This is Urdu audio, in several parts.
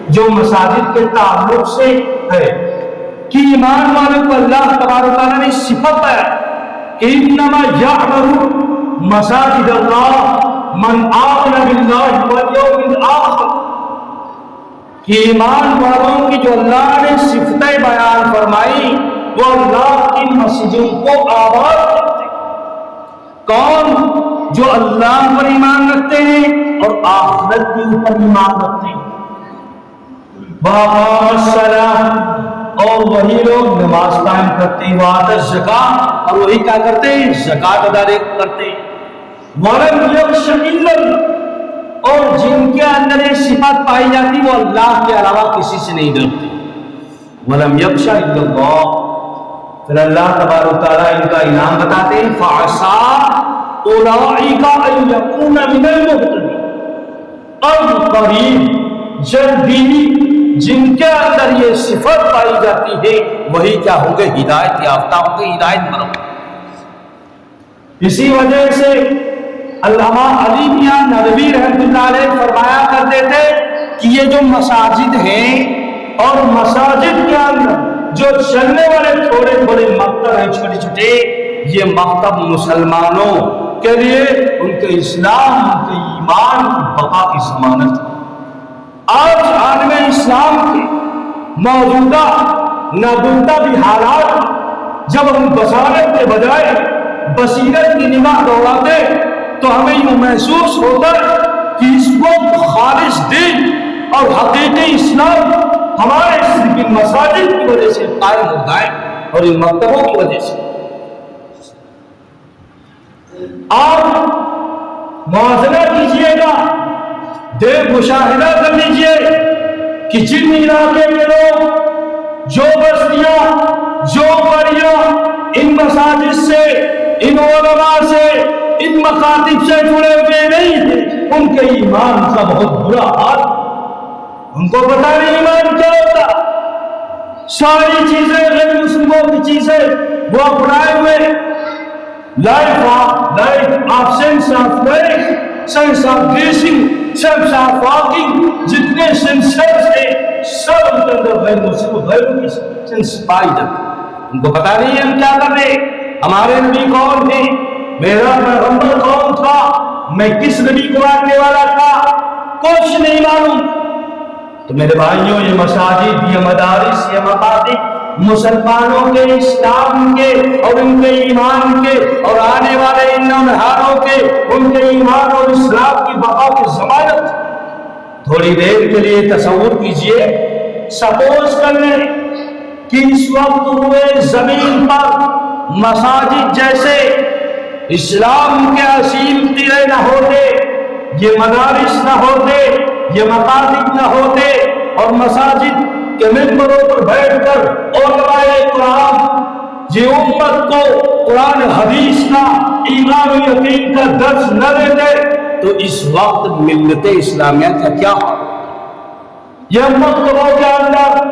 جو مساجد کے تعلق سے ہے کہ ایمان والوں کو اللہ تبارک و تعالیٰ نے صفت ہے کہ انما یعمر مساجد اللہ من آمن باللہ والیوم الآخر، کہ ایمان والوں کی جو اللہ نے صفتیں بیان فرمائی وہ اللہ کی مسجدوں کو آباد کرتے ہیں۔ کون؟ جو اللہ پر ایمان رکھتے ہیں اور آخرت کے اوپر ایمان رکھتے ہیں۔ وَأَقَامَ الصَّلَاةَ، اور وہی لوگ نماز قائم کرتے ہیں، وَآتَى الزَّكَاةَ، اور وہی کیا کرتے ہیں؟ زکوٰۃ ادا کرتے ہیں۔ وَلَمْ يَخْشَ إِلَّا اللَّهَ، اور جن کے اندر یہ صفت پائی جاتی وہ اللہ کے علاوہ کسی سے نہیں ڈرتے۔ وَلَمْ يَخْشَ إِلَّا اللَّهَ، پھر اللہ تبارک و تعالیٰ ان کا انعام بتاتے ہیں، فَعَسَىٰ أُولَٰئِكَ أَن يَكُونَ مِنَ الْمُهْتَدِينَ، اب قریب جلدی جن کے اندر یہ صفت پائی جاتی ہے وہی کیا ہوں گے؟ ہدایت یافتہ ہوں گے، ہدایت پر ہوں گے۔ اسی وجہ سے علامہ علی میاں ندوی رحمۃ اللہ علیہ فرمایا کرتے تھے کہ یہ جو مساجد ہیں اور مساجد کے اندر جو چلنے والے تھوڑے تھوڑے مکتب ہیں چھوٹے چھوٹے، یہ مکتب مسلمانوں کے لیے ان کے اسلام، ان کے ایمان کی بقا کی ضمانت ہے۔ آج عالم اسلام کے موجودہ نابودہ بھی حالات جب ہم بصارت کے بجائے بصیرت کی نگاہ دوڑاتے تو ہمیں یوں محسوس ہوتا ہے کہ اس وقت خالص دین اور حقیقی اسلام ہمارے صرف ان مساجد کی وجہ سے قائم ہوتا ہے اور ان مکتبوں کی وجہ سے۔ آپ موازنہ کیجئے گا، دیکھ مشاہدہ کر لیجئے کہ جن علاقے کے لوگ، جو بستیاں، جو قریہ ان مساجد سے، ان علماء سے، ان مکاتب سے جڑے ہوئے نہیں تھے، ان کے ایمان کا بہت برا حال، ان کو پتہ نہیں ایمان کیا ہوتا۔ ساری چیزیں غیر مسلموں کی چیزیں وہ اپنائے ہوئے، life of sense of life, sense of dressing, sense of walking, جتنے سینسرز ہیں سب ان کے اندر غیر مسلم غیروں کی سینس پائی جاتی۔ ان کو پتہ نہیں ہم کیا کر رہے، ہمارے نبی کون تھے، میرا پیغمبر کون تھا، میں کس نبی کو ماننے والا تھا، کچھ نہیں معلوم۔ تو میرے بھائیوں، یہ مساجد، یہ مدارس، یہ مکاتب مسلمانوں کے اسلام کے اور ان کے ایمان کے اور آنے والے ان نوجوانوں کے ان کے ایمان اور اسلام کی بقا کی ضمانت۔ تھوڑی دیر کے لیے تصور کیجئے، سپوز کر لیں کہ اس وقت ہوئے زمین پر مساجد جیسے اسلام کے اصیل قلعے نہ ہوتے، یہ مدارس نہ ہوتے، یہ مکاتب نہ ہوتے، اور مساجد کے ممبروں پر بیٹھ کر علماء کرام یہ امت کو قرآن حدیث کا، ایمان و یقین کا درس نہ دیتے تو اس وقت ملت اسلامیہ کا کیا حال؟ یہ مکتبوں کے اندر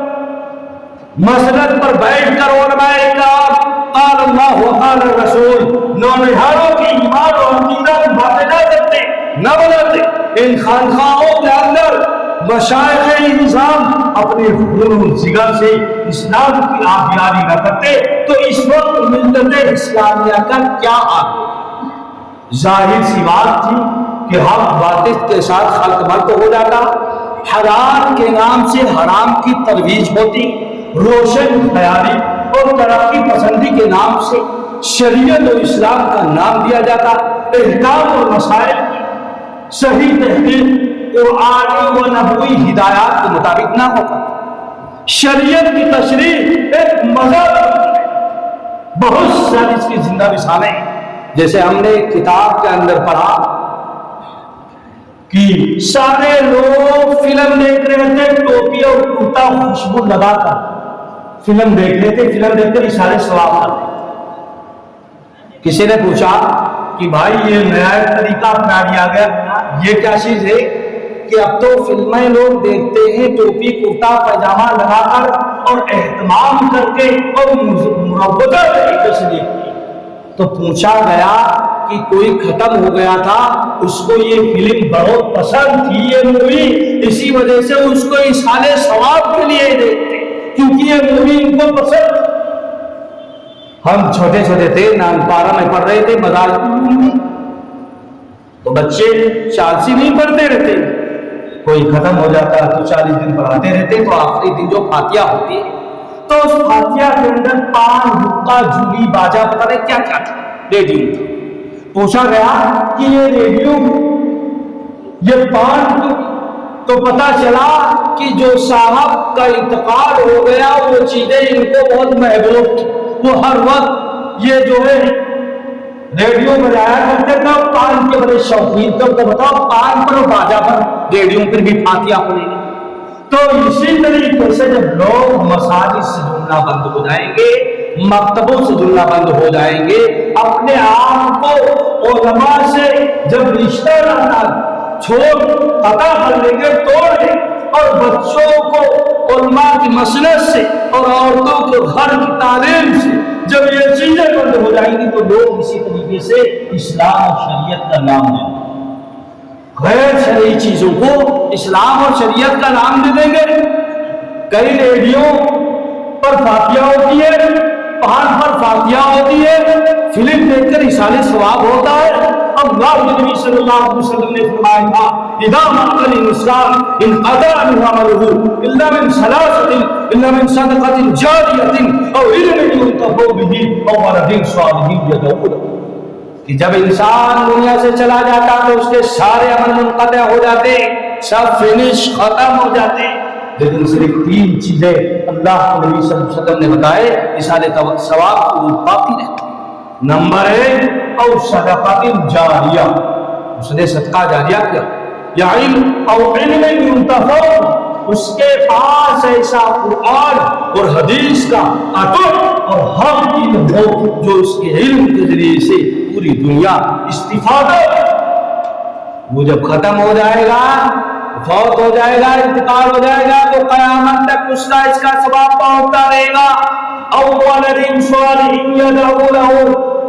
مسجد پر بیٹھ کر علماء کرام قال اللہ و قال رسول نونہاروں کی ایمان و عقیدہ کی باتیں نہ کرتے، نہ بناتے۔ ان خانقاہوں کے اندر مشائخ نظام اپنے خون و جگر سے اسلام کی آبیاری نہ کرتے تو اس وقت ملت اسلامیہ کا کیا حال؟ ظاہر سی بات تھی کہ حق باطل کے ساتھ خلط ملط ہو جاتا، حلال کے نام سے حرام کی ترویج ہوتی، روشن خیالی اور ترقی پسندی کے نام سے شریعت و اسلام کا نام دیا جاتا، احکام اور مسائل کی صحیح تحقیق قرآنی و نبوی ہدایات کے مطابق نہ ہوتا، شریعت کی تشریح ایک مذہب۔ بہت ساری اس کی زندہ مثالیں، جیسے ہم نے کتاب کے اندر پڑھا کہ سارے لوگ فلم دیکھ رہے تھے ٹوپی اور کرتا خوشبو لگا کر فلم دیکھ رہے تھے، فلم دیکھ کر اشارے ثواب کرتے۔ کسی نے پوچھا کہ بھائی یہ نیا طریقہ اپنا لیا گیا، یہ کیا چیز ہے کہ اب تو فلمیں لوگ دیکھتے ہیں ٹوپی کرتا پائجامہ لگا کر اور اہتمام کر کے اور مروجہ طریقے سے دیکھتے ہیں۔ تو پوچھا گیا کہ کوئی ختم ہو گیا تھا، اس کو یہ فلم بہت پسند تھی، یہ مووی، اسی وجہ سے اس کو ایصال ثواب کے لیے دیکھتے کیونکہ یہ مووی ان کو پسند۔ ہم چھوٹے چھوٹے تھے، نانپارہ میں پڑھ رہے تھے مدارس میں، تو بچے چالسی نہیں پڑھتے رہتے، کوئی ختم ہو جاتا تو 40 دن پڑھاتے رہتے، تو آخری دن جو فاتحہ ہوتی ہے تو اس فاتحہ کے اندر پان، حقہ، جھولی، باجا، پتہ نہیں کیا کیا تھا، ریڈیو تھا۔ پوچھا گیا کہ یہ ریڈیو، یہ پان، تو پتا چلا کہ جو صاحب کا انتقال ہو گیا وہ چیزیں ان کو بہت محبوب تھی، وہ ہر وقت یہ جو ہے ریڈیو بجایا کرتے تھے، پان کے بڑے شوقین تھے۔ تو بتاؤ پان پر اور باجا پر ریڈیو پر بھی فاتحہ پڑھیں گے۔ تو اسی طریقے سے جب لوگ مساجد سے جڑنا بند ہو جائیں گے، مکتبوں سے جڑنا بند ہو جائیں گے، اپنے آپ کو علماء سے جب رشتہ ناتا قطع کر لیں گے، توڑ دیں، اور بچوں کو علماء کی مسلک سے اور عورتوں کو گھر کی تعلیم سے جب یہ چیزیں بند ہو جائیں گی تو لوگ اسی طریقے سے اسلام اور شریعت کا نام دیں گے، غیر شرعی چیزوں کو اسلام اور شریعت کا نام دے دیں گے۔ کئی ریڈیو پر فاتحہ ہوتی ہے، پان پر فاتحہ ہوتی ہے، فلم دیکھ کر ایصال ثواب ہوتا ہے۔ اللہ کے نبی صلی اللہ علیہ وسلم نے فرمایا تھا اذا مات الانسان انقطع عنه عمله الا من ثلاثه الا من صدقه جاريه او علم ينتفع به او ولد صالح يدعو له، کہ جب انسان دنیا سے چلا جاتا تو اس کے سارے عمل منقطع ہو جاتے، سب فنش ختم ہو جاتے، لیکن صرف 3 چیزیں اللہ کے نبی صلی اللہ علیہ وسلم نے بتائے ایصال ثواب کو باقی رہتے۔ نمبر 1 او صدقۃ جاریہ، اس نے صدقہ جاریہ کیا، یا علم او علم ينتفع، اس کے پاس ایسا قرآن اور حدیث کا اٹوٹ اور حق علم ہو جو اس کے علم کے ذریعے سے پوری دنیا استفادہ۔ وہ جب ختم ہو جائے گا، فوت ہو جائے گا، انتقال ہو جائے گا، تو قیامت تک اس کا ثواب پہنچتا رہے گا۔ او ولد صالح يدعو له،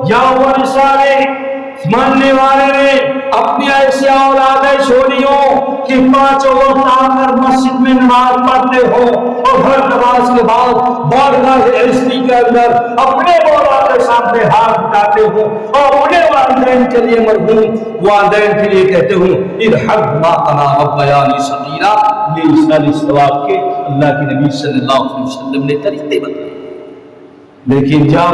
یا ولد صالح ماننے والے نے اپنی ایسی اولادیں چھوڑی ہو کہ 5 وقت آ کر مسجد میں نماز پڑھتے ہو اور ہر نماز کے بعد بارگاہ عزتی کے اندر اپنے مولا کے سامنے ہاتھ اٹھاتے ہو اور اپنے والدین کے لیے مرحوم والدین کے لیے کہتے ہو ارحم ما کما ربیانی صغیرا، یہ ایصال ثواب کے اللہ کے نبی صلی اللہ علیہ وسلم نے طریقے بتائے۔ لیکن جب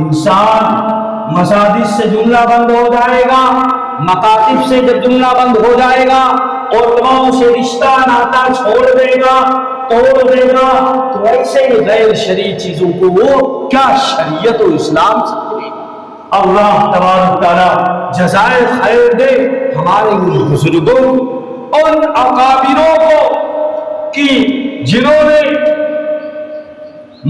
انسان مساجد سے جملہ بند ہو جائے گا، مکاتب سے جب جملہ بند ہو جائے گا، علماء سے رشتہ ناتا چھوڑ دے گا، توڑ دے گا، تو ایسے ہی غیر شرعی چیزوں کو وہ کیا شریعت و اسلام سے کرے گا۔ اللہ تبارک تعالیٰ جزائے خیر دے ہمارے ان بزرگوں اور اکابروں کو کہ جنہوں نے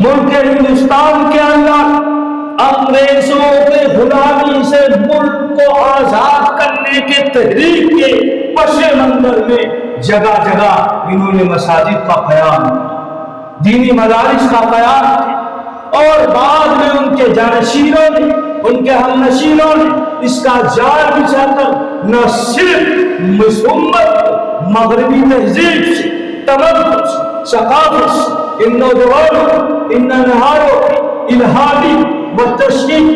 ملک ہندوستان کے اندر انگریزوں کے غلامی سے ملک کو آزاد کرنے کے تحریک کے پس منظر میں جگہ جگہ انہوں نے مساجد کا قیام، دینی مدارس کا قیام کیا، اور بعد میں ان کے جانشینوں نے، ان کے ہم نشینوں نے اس کا جال بچھا کر نہ صرف مسلمت مغربی تہذیب سے، تمدن سے، ثقافت سے ان نوجوانوں، ان نہاروں الہادی و تشکیل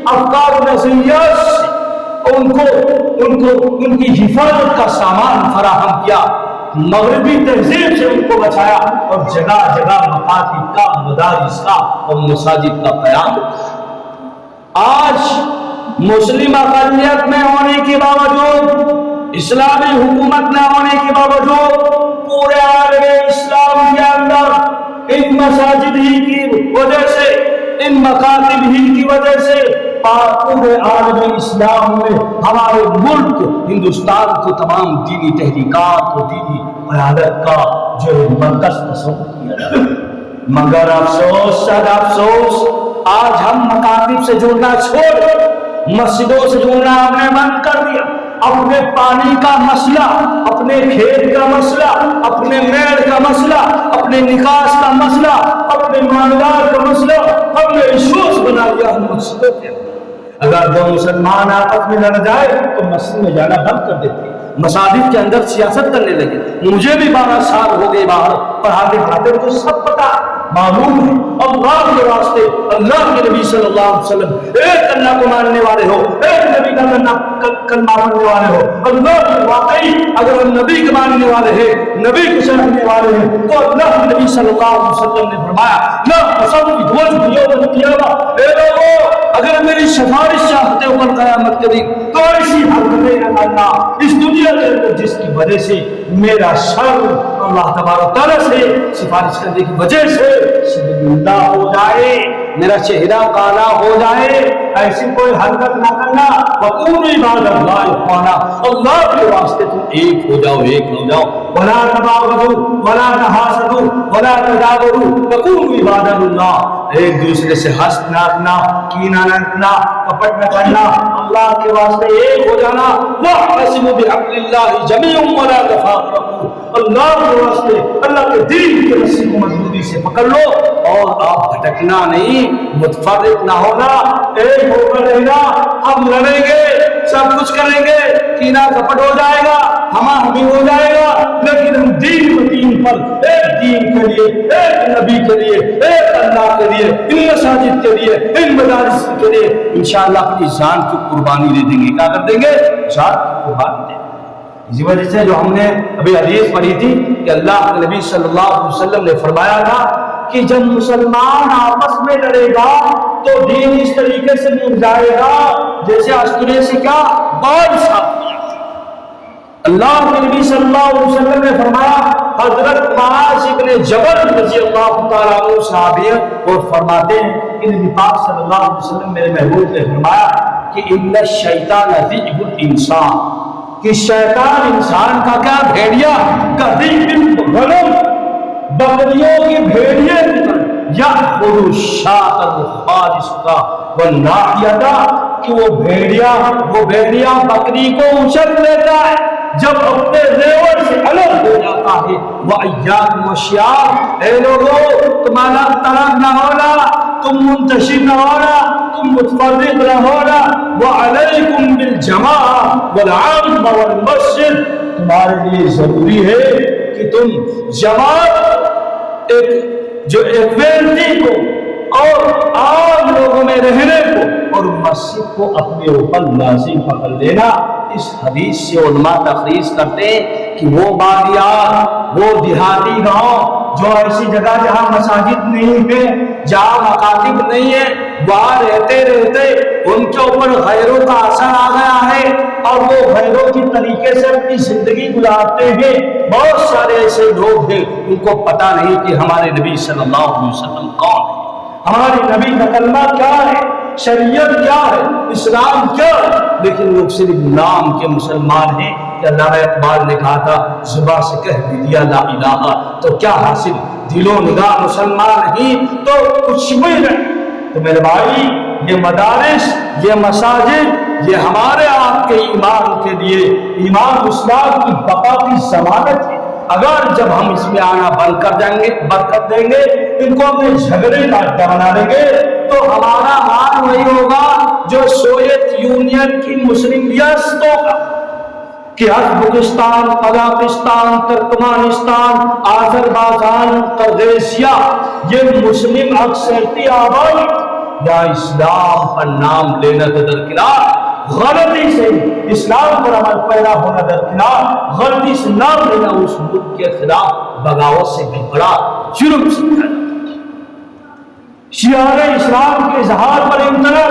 افکار و نظریات سے ان کی حفاظت کا سامان فراہم کیا، مغربی تہذیب سے ان کو بچایا، اور جگہ جگہ مکاتب کا، مدارس کا اور مساجد کا قیام۔ آج مسلم اقلیت میں ہونے کے باوجود، اسلامی حکومت نہ ہونے کے باوجود، پورے عالم اسلام کے اندر ان مساجد ہی کی وجہ سے، ان مکاتب ہی کی وجہ سے پورے عالم اسلام میں ہمارے ملک ہندوستان کو تمام دینی تحریکات اور دینی قیادت کا جو مرکز تصور کیا جاتا ہے۔ مگر افسوس، صد افسوس، آج ہم مکاتب سے جڑنا چھوڑ مسجدوں سے جڑنا ہم نے بند کر دیا۔ اپنے پانی کا مسئلہ، اپنے کھیت کا مسئلہ، اپنے میڑ کا مسئلہ، اپنے نکاس کا مسئلہ، اپنے معاملات کا مسئلہ ہم نے ایشوز بنا لیا ہم مسجدوں کے۔ اگر دو مسلمان آپس میں لڑ جائے تو مسجد میں جانا بند کر دیتے، مساجد کے اندر سیاست کرنے لگے۔ مجھے بھی 12 سال ہو گئے باہر پڑھاتے پڑھاتے، مجھے سب پتا معلوم ہے۔ اللہ کے واسطے اللہ کے نبی صلی اللہ علیہ وسلم، ایک اللہ کو ماننے والے ہو، ایک نبی کا کلمہ ماننے والے ہو، اللہ کے واقعی اگر ہم نبی کے ماننے والے ہیں، نبی کو سمجھنے والے ہیں، تو اللہ کے نبی صلی اللہ علیہ وسلم نے فرمایا لا تصوّد وجه یوم القیامہ، اے لوگوں اگر میری سفارش چاہتے ہو کل قیامت کے دن تو ایسی حرکتیں نہ کرنا اس دنیا کے اندر جس کی وجہ سے میرا سر اللہ تبارک تعالیٰ سے سفارش کرنے کی وجہ سے شرمندہ ہو جائے، میرا چہرہ کالا ہو جائے، ایسی کوئی حرکت نہ کرنا۔ وَقُولُوا عِبَادَ اللَّهِ إِخْوَانًا، اللہ کے واسطے تم ایک ہو جاؤ، ایک ہو جاؤ۔ وَلَا تَبَاغَضُوا وَلَا تَحَاسَدُوا وَلَا تَدَابَرُوا وَقُولُوا عِبَادَ اللَّهِ، ایک دوسرے سے حسد نہ رکھنا، کینہ نہ رکھنا، کپٹ نہ کرنا، اللہ کے واسطے ایک ہو جانا۔ وَاعْتَصِمُوا بِحَبْلِ اللَّهِ جَمِيعًا وَلَا تَفَرَّقُوا، اللہ کے واسطے اللہ کے دین کے رسی کو مضبوطی سے پکڑ لو اور آپ بھٹکنا نہیں، متفرق نہ ہونا، ایک ہو کر رہنا۔ ہم لڑیں گے، سب کچھ کریں گے، کینہ کپٹ ہو جائے گا، ہمیں ہو جائے گا، لیکن ہم دین و دین پر ایک دین کے لیے، ایک نبی کے لیے، ایک اللہ کے لیے، ان مساجد کے لیے، ان مدارس کے لیے انشاءاللہ اپنی جان کی قربانی دے دیں گے۔ کیا کر دیں گے؟ جان کی قربانی دیں گے۔ اسی وجہ سے جو ہم نے ابھی حدیث پڑھی تھی کہ اللہ کے نبی صلی اللہ علیہ وسلم نے فرمایا تھا کہ جب مسلمان آپس میں لڑے گا تو دین اس طریقے سے مل جائے گا جیسے استرے سے کیا بال صاف ہو جاتا ہے۔ اللہ کے نبی صلی اللہ علیہ وسلم نے فرمایا، حضرت معاذ ابن جبل رضی اللہ تعالیٰ عنہ صحابی ہیں، وہ فرماتے ہیں کہ نبی پاک صلی اللہ علیہ وسلم میرے محبوب نے فرمایا کہ ان الشیطان ذئب الانسان، کہ شیطان انسان کا کیا بھیڑیا کا ذئب غنم، بکریوں کی بھیڑیے کی طرح، یأخذ الشاة الخالصة والناحیة، کہ وہ بھیڑیا بکری کو اچک لیتا ہے جب اپنے ریوڑ سے الگ ہو جاتا ہے۔ وَإِيَّاكُمْ وَالشِّعَارَ، اے لوگوں تم الگ تلگ نہ ہونا، تم منتشر نہ ہونا، تم متفرق نہ ہونا۔ وَعَلَيْكُمْ بِالْجَمَاعَةِ وَالْعَامَّةِ وَالْمَسْجِدِ، تمہارے لیے ضروری ہے کہ تم جماعت، ایک ویلٹی کو اور عام لوگوں میں رہنے کو اور مسجد کو اپنے اوپر لازم پکڑ لینا۔ اس حدیث سے علماء تخریج کرتے ہیں کہ وہ باغیات، وہ دیہاتی گاؤں جو ایسی جگہ جہاں مساجد نہیں ہے، جہاں مکاتب نہیں ہے، وہاں رہتے رہتے ان کے اوپر غیروں کا اثر آ گیا ہے اور وہ غیروں کی طریقے سے اپنی زندگی گزارتے ہیں۔ بہت سارے ایسے لوگ ہیں ان کو پتہ نہیں کہ ہمارے نبی صلی اللہ علیہ وسلم کون ہے، ہمارے نبی کا کلمہ کیا ہے، شریعت کیا ہے، اسلام کیا ہے، لیکن لوگ صرف نام کے مسلمان ہیں۔ کہ علامہ اقبال نے کہا تھا زبان سے کہہ بھی دیا لا الہ تو کیا حاصل، دل و نگاہ مسلمان ہی تو کچھ بھی نہیں۔ تو میرے بھائی، یہ مدارس، یہ مساجد، یہ ہمارے آپ کے ایمان کے لیے، ایمان اسلام کی بقا کی ضمانت ہے۔ اگر جب ہم اس میں آنا بند کر دیں گے، ان کو اپنے جھگڑے کا اڈا بنا دیں گے، تو ہمارا حال وہی ہوگا جو سوویت یونین کی مسلم ریاستوں کا، کہ ازبکستان، قزاقستان، ترکمانستان، آذربائیجان، قرغیزیا، یہ مسلم اکثریتی آبائی یا اسلام پر نام لینا تو درکنار، غلطی سے اسلام پر عمل پیدا ہونا درکنار، غلطی سے نام لینا اس ملک کے خلاف بغاوت سے بھی بڑا جرم سمجھا جاتا ہے۔ شعار اسلام کے اظہار پر امتناع،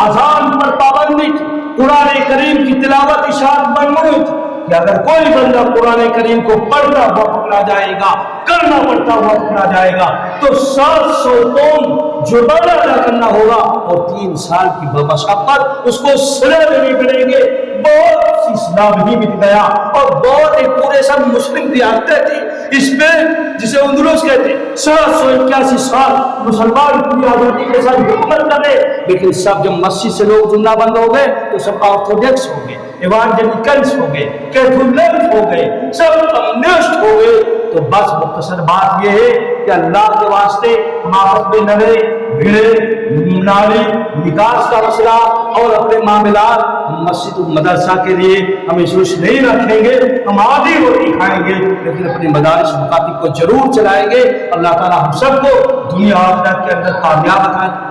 اذان پر پابندی، قرآن کریم کی تلاوت اشاعت ممنوع تھی کہ اگر کوئی بندہ قرآن کریم کو پڑھتا ہوا پکڑا جائے گا، کرنا پڑتا ہوا پکڑا جائے گا تو 700 ٹون جرمانہ ادا کرنا ہوگا اور 3 سال کی بمشقت اس کو سزا دینی پڑے گی۔ بہت سی اسلام ہی مٹ گیا اور بہت ہی پورے سب مسلم ریاستیں تھی اس میں، جسے اندلس کہتے ہیں، 781 سال مسلمان پوری آزادی کے ساتھ حکومت کرے، لیکن سب جب مسجد سے لوگ جمنا بند ہو گئے تو سب آرتھوڈکس ہو گئے، ایوانجلیکلس ہو گئے، کیتھولک ہو گئے، سب کمیونسٹ ہو گئے۔ تو بس مختصر بات یہ ہے کہ اللہ کے واسطے ہم آپس میں لڑے، بھیڑے نالی نکاس کا مسئلہ اور اپنے معاملات مسجد و مدرسہ کے لیے ہم سوچ نہیں رکھیں گے، ہم آدھی روٹی کھائیں گے لیکن اپنے مدارس مکاتب کو ضرور چلائیں گے۔ اللہ تعالیٰ ہم سب کو دنیا آخرت کے اندر کامیاب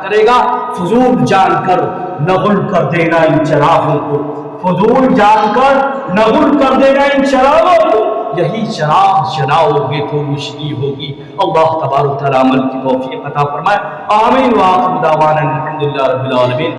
کرے گا۔ فضول جان کر نغل کر دینا ان چراغوں کو، فضول جان کر نغل کر دینا ان چراغوں کو، یہی چراغ جلاؤ گے تو روشنی ہوگی۔ اللہ تبارک و تعالیٰ عمل کی توفیق عطا فرمائے، آمین۔ وآخر دعوانا الحمدللہ رب العالمین۔